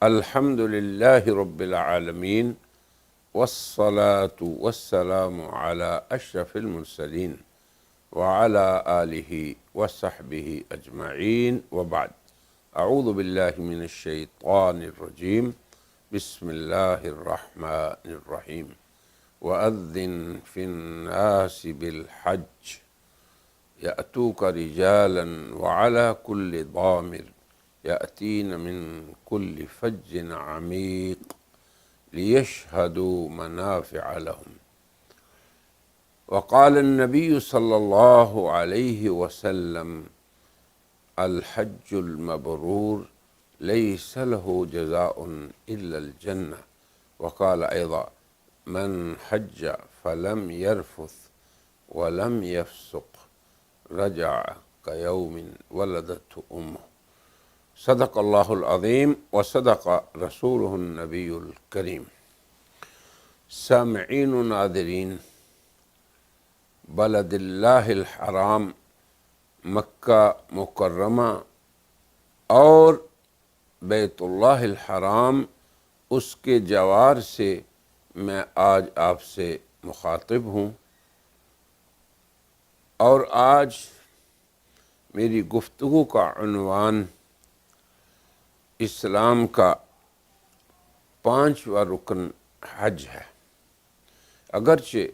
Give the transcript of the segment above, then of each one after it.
الحمد للہ رب العالمین والصلاة والسلام علی اشرف المرسلین وعلی آلہ وصحبہ اجمعین وبعد اعوذ باللہ من الشیطان الرجیم بسم اللہ الرحمن الرحیم وأذن فی الناس بالحج یأتوک رجالا وعلی کل ضامر یأتین من کل فج عمیق لیشہدوا منافع لهم وقال النبی صلی اللہ علیہ وسلم الحج المبرور لیس له جزاء الا الجنہ وقال ایضا من حج فلم يرفث ولم يفسق رجع كيوم ولدته امه صدق اللہ العظیم وصدق رسولہ النبی الکریم۔ سامعین و ناظرین، بلد اللہ الحرام مکہ مکرمہ اور بیت اللہ الحرام اس کے جوار سے میں آج آپ سے مخاطب ہوں، اور آج میری گفتگو کا عنوان اسلام کا 5واں رکن حج ہے۔ اگرچہ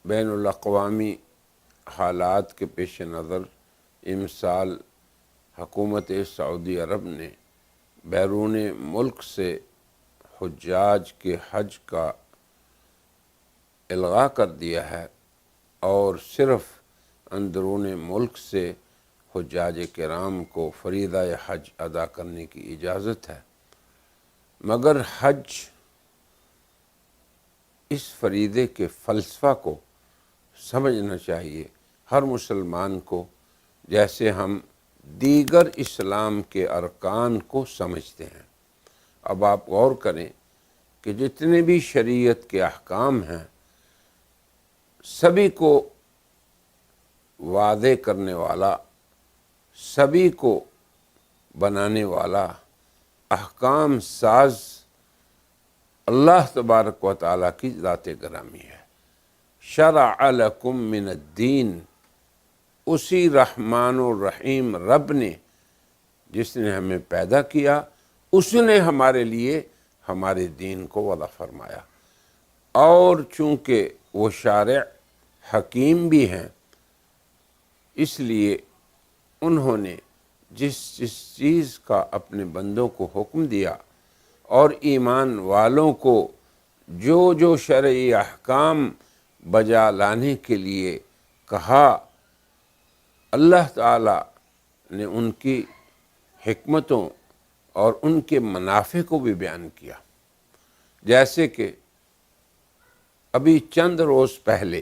بین الاقوامی حالات کے پیش نظر امسال حکومت سعودی عرب نے بیرون ملک سے حجاج کے حج کا الغاء کر دیا ہے اور صرف اندرون ملک سے حجاج کرام کو فریضہ حج ادا کرنے کی اجازت ہے، مگر حج اس فریضے کے فلسفہ کو سمجھنا چاہیے ہر مسلمان کو، جیسے ہم دیگر اسلام کے ارکان کو سمجھتے ہیں۔ اب آپ غور کریں کہ جتنے بھی شریعت کے احکام ہیں سبھی کو واضح کرنے والا، سبھی کو بنانے والا، احکام ساز اللہ تبارک و تعالیٰ کی ذات گرامی ہے۔ شرع لکم من الدین، اسی رحمان الرحیم رب نے، جس نے ہمیں پیدا کیا، اس نے ہمارے لیے ہمارے دین کو وضع فرمایا، اور چونکہ وہ شارع حکیم بھی ہیں اس لیے انہوں نے جس چیز کا اپنے بندوں کو حکم دیا اور ایمان والوں کو جو شرعی احکام بجا لانے کے لیے کہا، اللہ تعالی نے ان کی حکمتوں اور ان کے منافع کو بھی بیان کیا۔ جیسے کہ ابھی چند روز پہلے،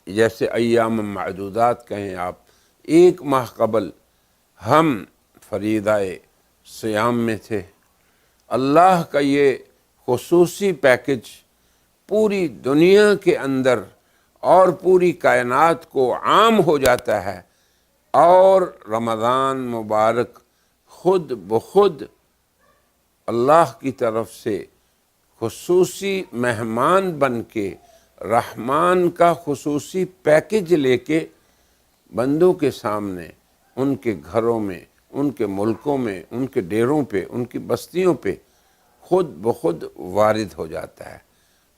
جیسے ایام معدودات کہیں آپ، 1 ماہ قبل ہم فریضہ صیام میں تھے۔ اللہ کا یہ خصوصی پیکج پوری دنیا کے اندر اور پوری کائنات کو عام ہو جاتا ہے، اور رمضان مبارک خود بخود اللہ کی طرف سے خصوصی مہمان بن کے رحمان کا خصوصی پیکج لے کے بندوں کے سامنے، ان کے گھروں میں، ان کے ملکوں میں، ان کے ڈیروں پہ، ان کی بستیوں پہ خود بخود وارد ہو جاتا ہے۔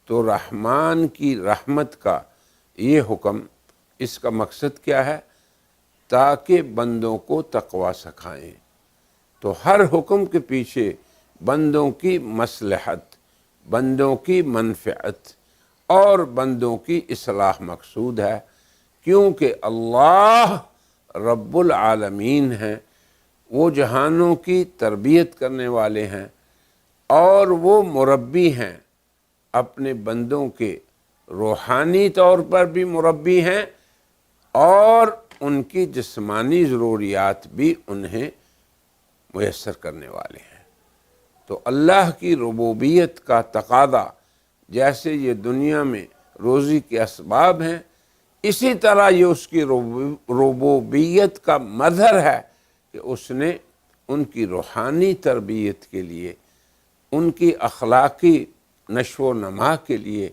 تو رحمان کی رحمت کا یہ حکم، اس کا مقصد کیا ہے؟ تاکہ بندوں کو تقویٰ سکھائیں۔ تو ہر حکم کے پیچھے بندوں کی مصلحت، بندوں کی منفعت اور بندوں کی اصلاح مقصود ہے، کیونکہ اللہ رب العالمین ہیں، وہ جہانوں کی تربیت کرنے والے ہیں، اور وہ مربی ہیں، اپنے بندوں کے روحانی طور پر بھی مربی ہیں، اور ان کی جسمانی ضروریات بھی انہیں میسر کرنے والے ہیں۔ تو اللہ کی ربوبیت کا تقاضا، جیسے یہ دنیا میں روزی کے اسباب ہیں، اسی طرح یہ اس کی ربوبیت کا مظہر ہے کہ اس نے ان کی روحانی تربیت کے لیے، ان کی اخلاقی نشو و نما کے لیے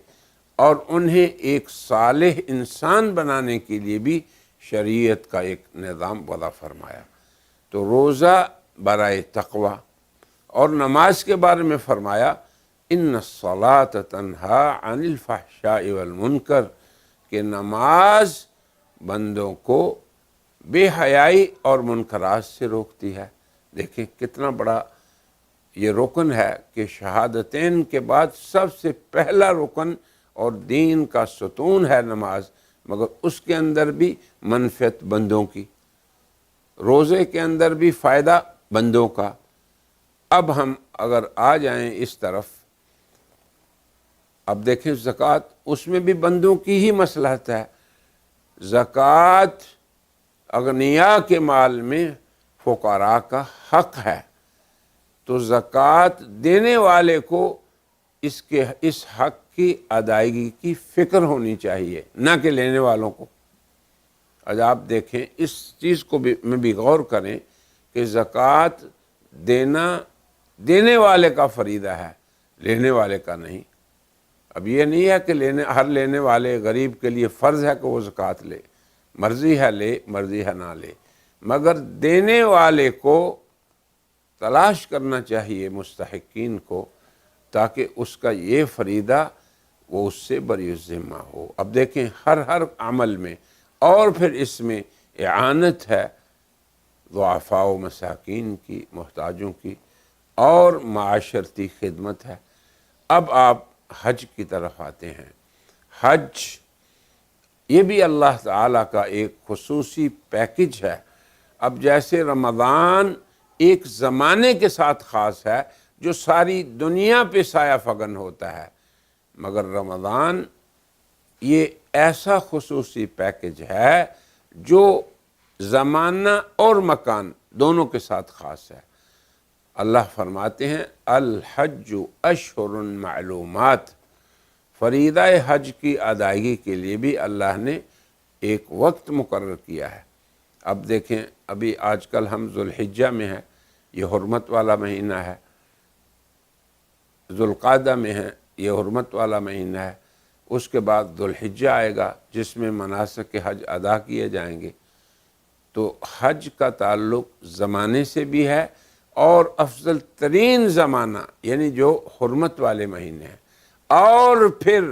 اور انہیں ایک صالح انسان بنانے کے لیے بھی شریعت کا ایک نظام وضع فرمایا۔ تو روزہ برائے تقوی اور نماز کے بارے میں فرمایا ان الصلاۃ تنہا عن الفحشاء والمنکر، کہ نماز بندوں کو بے حیائی اور منکرات سے روکتی ہے۔ دیکھیں کتنا بڑا یہ رکن ہے کہ شہادتین کے بعد سب سے پہلا رکن اور دین کا ستون ہے نماز، مگر اس کے اندر بھی منفعت بندوں کی، روزے کے اندر بھی فائدہ بندوں کا۔ اب ہم اگر آ جائیں اس طرف، اب دیکھیں زکوٰۃ، اس میں بھی بندوں کی ہی مصلحت ہے۔ زکوٰۃ اغنیاء کے مال میں فقراء کا حق ہے، تو زکوٰۃ دینے والے کو اس حق کی ادائیگی کی فکر ہونی چاہیے، نہ کہ لینے والوں کو۔ آج آپ دیکھیں اس چیز کو میں بھی غور کریں کہ زکوٰۃ دینے والے کا فریضہ ہے، لینے والے کا نہیں۔ اب یہ نہیں ہے کہ ہر لینے والے غریب کے لیے فرض ہے کہ وہ زکوٰۃ لے، مرضی ہے لے، مرضی ہے نہ لے، مگر دینے والے کو تلاش کرنا چاہیے مستحقین کو، تاکہ اس کا یہ فریضہ وہ اس سے بری الذمہ ہو۔ اب دیکھیں ہر عمل میں، اور پھر اس میں اعانت ہے ضعفاء و مساکین کی، محتاجوں کی، اور معاشرتی خدمت ہے۔ اب آپ حج کی طرف آتے ہیں۔ حج یہ بھی اللہ تعالیٰ کا ایک خصوصی پیکج ہے۔ اب جیسے رمضان ایک زمانے کے ساتھ خاص ہے جو ساری دنیا پہ سایہ فگن ہوتا ہے، مگر رمضان یہ ایسا خصوصی پیکج ہے جو زمانہ اور مکان دونوں کے ساتھ خاص ہے۔ اللہ فرماتے ہیں الحج اشہر معلومات، فریضہ حج کی ادائیگی کے لیے بھی اللہ نے ایک وقت مقرر کیا ہے۔ اب دیکھیں ابھی آج کل ہم ذوالحجہ میں ہیں، یہ حرمت والا مہینہ ہے، ذوالقعدہ میں ہے، یہ حرمت والا مہینہ ہے، اس کے بعد ذوالحجہ آئے گا جس میں مناسک حج ادا کیے جائیں گے۔ تو حج کا تعلق زمانے سے بھی ہے، اور افضل ترین زمانہ یعنی جو حرمت والے مہینے ہیں، اور پھر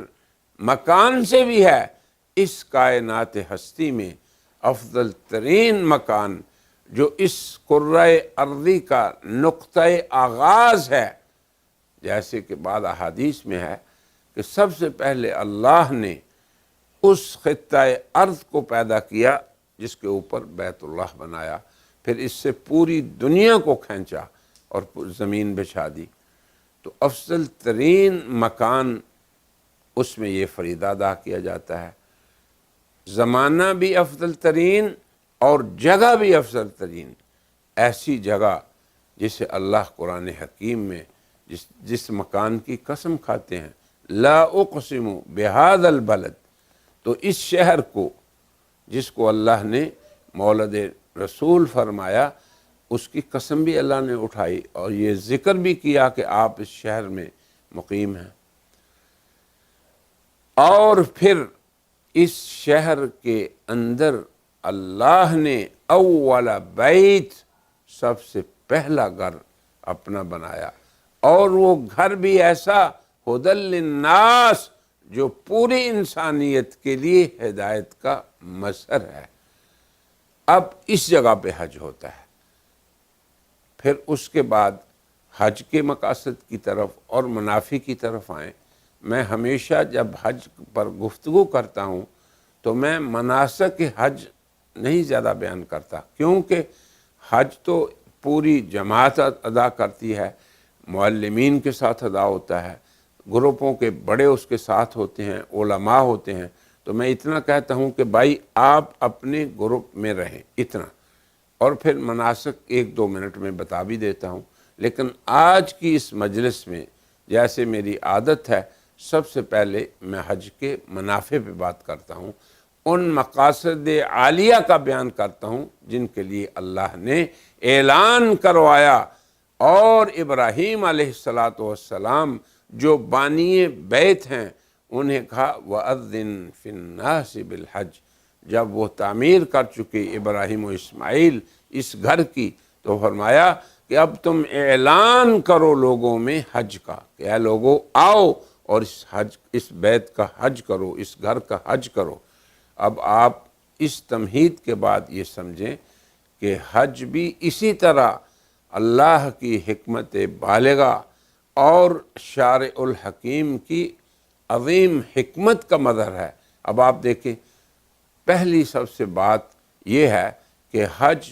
مکان سے بھی ہے۔ اس کائنات ہستی میں افضل ترین مکان جو اس کرۂ ارضی کا نقطہ آغاز ہے، جیسے کہ بعض احادیث میں ہے کہ سب سے پہلے اللہ نے اس خطہ ارض کو پیدا کیا جس کے اوپر بیت اللہ بنایا، پھر اس سے پوری دنیا کو کھینچا اور زمین بچھا دی۔ تو افضل ترین مکان، اس میں یہ فریضہ ادا کیا جاتا ہے۔ زمانہ بھی افضل ترین اور جگہ بھی افضل ترین، ایسی جگہ جسے اللہ قرآن حکیم میں جس مکان کی قسم کھاتے ہیں، لا اقسم بہذا البلد، تو اس شہر کو جس کو اللہ نے مولد رسول فرمایا، اس کی قسم بھی اللہ نے اٹھائی اور یہ ذکر بھی کیا کہ آپ اس شہر میں مقیم ہیں۔ اور پھر اس شہر کے اندر اللہ نے اول بیت، سب سے پہلا گھر اپنا بنایا، اور وہ گھر بھی ایسا ہدی للناس جو پوری انسانیت کے لیے ہدایت کا مظہر ہے۔ اب اس جگہ پہ حج ہوتا ہے۔ پھر اس کے بعد حج کے مقاصد کی طرف اور منافع کی طرف آئیں۔ میں ہمیشہ جب حج پر گفتگو کرتا ہوں تو میں مناسک حج نہیں زیادہ بیان کرتا، کیونکہ حج تو پوری جماعت ادا کرتی ہے، معلمین کے ساتھ ادا ہوتا ہے، گروپوں کے بڑے اس کے ساتھ ہوتے ہیں، علماء ہوتے ہیں۔ تو میں اتنا کہتا ہوں کہ بھائی آپ اپنے گروپ میں رہیں، اتنا، اور پھر مناسک 1-2 منٹ میں بتا بھی دیتا ہوں۔ لیکن آج کی اس مجلس میں جیسے میری عادت ہے، سب سے پہلے میں حج کے منافع پہ بات کرتا ہوں، ان مقاصد عالیہ کا بیان کرتا ہوں جن کے لیے اللہ نے اعلان کروایا، اور ابراہیم علیہ السلام جو بانی بیت ہیں انہیں کہا وَأَذِّن فِي النَّاسِ بِالْحَجِّ، جب وہ تعمیر کر چکے ابراہیم و اسماعیل اس گھر کی، تو فرمایا کہ اب تم اعلان کرو لوگوں میں حج کا، کہ اے لوگوں آؤ اور اس بیت کا حج کرو، اس گھر کا حج کرو۔ اب آپ اس تمہید کے بعد یہ سمجھیں کہ حج بھی اسی طرح اللہ کی حکمت بالغہ اور شارع الحکیم کی عظیم حکمت کا مظہر ہے۔ اب آپ دیکھیں، پہلی سب سے بات یہ ہے کہ حج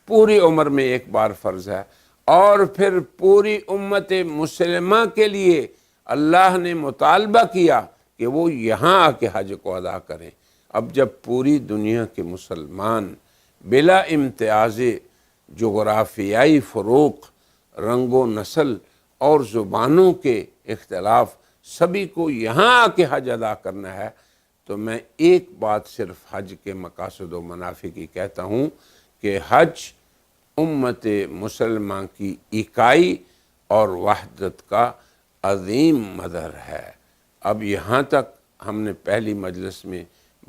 پوری عمر میں ایک بار فرض ہے، اور پھر پوری امت مسلمہ کے لیے اللہ نے مطالبہ کیا کہ وہ یہاں آ کے حج کو ادا کریں۔ اب جب پوری دنیا کے مسلمان بلا امتیاز جغرافیائی فروق، رنگ و نسل اور زبانوں کے اختلاف، سبھی کو یہاں آ کے حج ادا کرنا ہے، تو میں ایک بات صرف حج کے مقاصد و منافع کی کہتا ہوں کہ حج امت مسلمہ کی اکائی اور وحدت کا عظیم مظہر ہے۔ اب یہاں تک ہم نے پہلی مجلس میں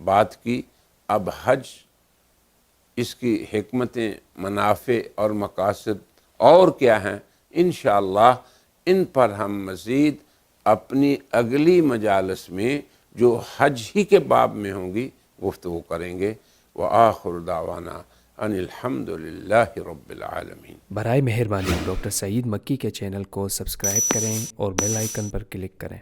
بات کی، اب حج، اس کی حکمتیں، منافع اور مقاصد اور کیا ہیں، انشاءاللہ ان پر ہم مزید اپنی اگلی مجالس میں جو حج ہی کے باب میں ہوں گی گفتگو کریں گے۔ وآخر دعوانا ان الحمد للہ رب العالمین۔ برائے مہربانی ڈاکٹر سعید مکی کے چینل کو سبسکرائب کریں اور بیل آئیکن پر کلک کریں۔